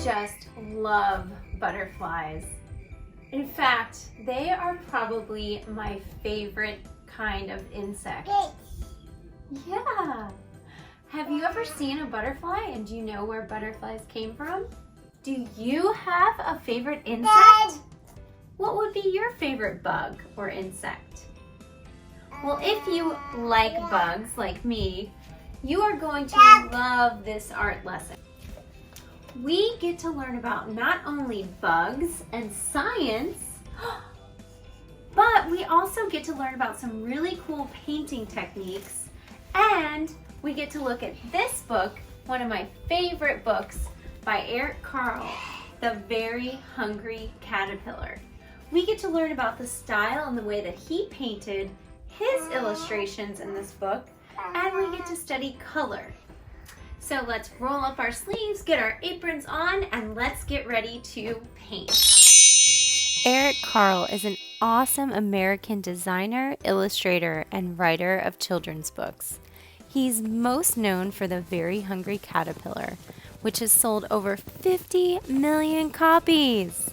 just love butterflies. In fact, they are probably my favorite kind of insect. Yeah. Have you ever seen a butterfly and do you know where butterflies came from? Do you have a favorite insect? What would be your favorite bug or insect? Well, if you like bugs like me, you are going to love this art lesson. We get to learn about not only bugs and science, but we also get to learn about some really cool painting techniques, and we get to look at this book, one of my favorite books by Eric Carle, The Very Hungry Caterpillar. We get to learn about the style and the way that he painted his illustrations in this book, and we get to study color. So let's roll up our sleeves, get our aprons on, and let's get ready to paint. Eric Carle is an awesome American designer, illustrator, and writer of children's books. He's most known for The Very Hungry Caterpillar, which has sold over 50 million copies.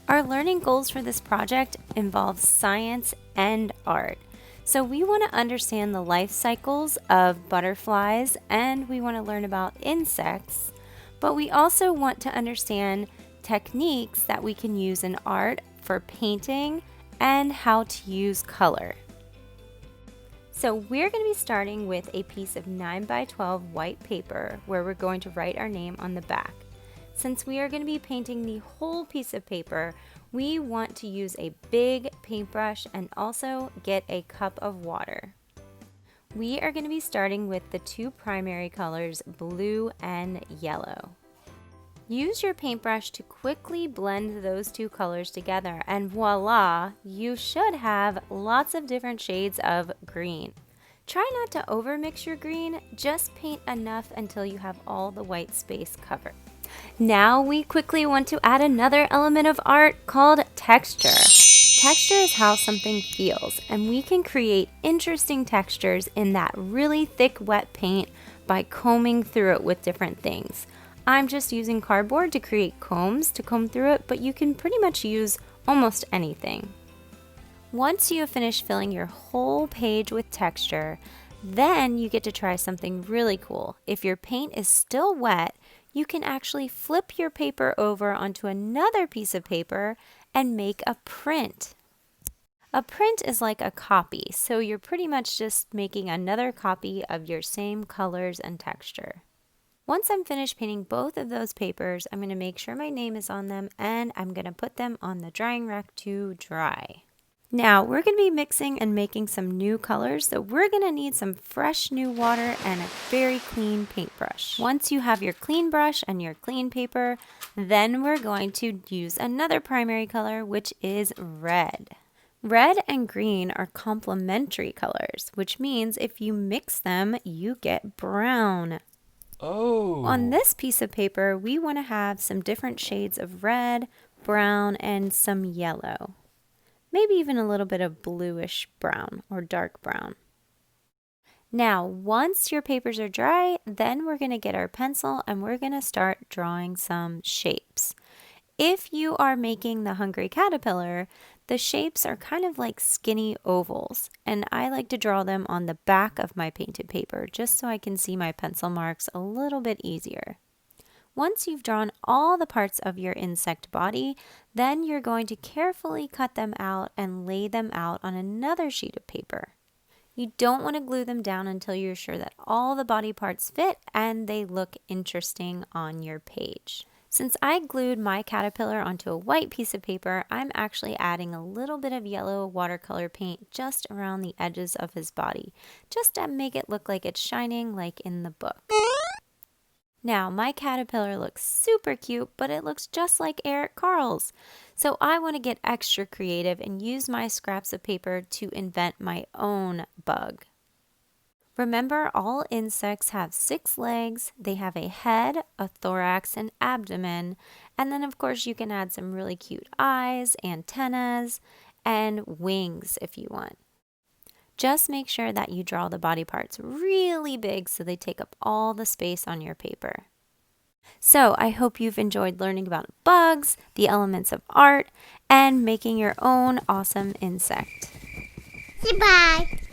Our learning goals for this project involve science and art. So we want to understand the life cycles of butterflies, and we want to learn about insects, but we also want to understand techniques that we can use in art for painting and how to use color. So we're going to be starting with a piece of 9x12 white paper where we're going to write our name on the back. Since we are going to be painting the whole piece of paper, we want to use a big paintbrush and also get a cup of water. We are going to be starting with the two primary colors, blue and yellow. Use your paintbrush to quickly blend those two colors together, and voila, you should have lots of different shades of green. Try not to overmix your green, just paint enough until you have all the white space covered. Now we quickly want to add another element of art called texture. Texture is how something feels, and we can create interesting textures in that really thick wet paint by combing through it with different things. I'm just using cardboard to create combs to comb through it, but you can pretty much use almost anything. Once you have finished filling your whole page with texture, then you get to try something really cool. If your paint is still wet, you can actually flip your paper over onto another piece of paper and make a print. A print is like a copy, so you're pretty much just making another copy of your same colors and texture. Once I'm finished painting both of those papers, I'm going to make sure my name is on them, and I'm going to put them on the drying rack to dry. Now we're going to be mixing and making some new colors, so we're going to need some fresh new water and a very clean paintbrush. Once you have your clean brush and your clean paper, then we're going to use another primary color, which is red. Red and green are complementary colors, which means if you mix them, you get brown. Oh. On this piece of paper, we want to have some different shades of red, brown, and some yellow. Maybe even a little bit of bluish brown or dark brown. Now, once your papers are dry, then we're going to get our pencil and we're going to start drawing some shapes. If you are making the hungry caterpillar, the shapes are kind of like skinny ovals, and I like to draw them on the back of my painted paper just so I can see my pencil marks a little bit easier. Once you've drawn all the parts of your insect body, then you're going to carefully cut them out and lay them out on another sheet of paper. You don't want to glue them down until you're sure that all the body parts fit and they look interesting on your page. Since I glued my caterpillar onto a white piece of paper, I'm actually adding a little bit of yellow watercolor paint just around the edges of his body, just to make it look like it's shining like in the book. Now, my caterpillar looks super cute, but it looks just like Eric Carle's. So I want to get extra creative and use my scraps of paper to invent my own bug. Remember, all insects have 6 legs. They have a head, a thorax, an abdomen, and then of course you can add some really cute eyes, antennas, and wings if you want. Just make sure that you draw the body parts really big so they take up all the space on your paper. So I hope you've enjoyed learning about bugs, the elements of art, and making your own awesome insect. Say bye.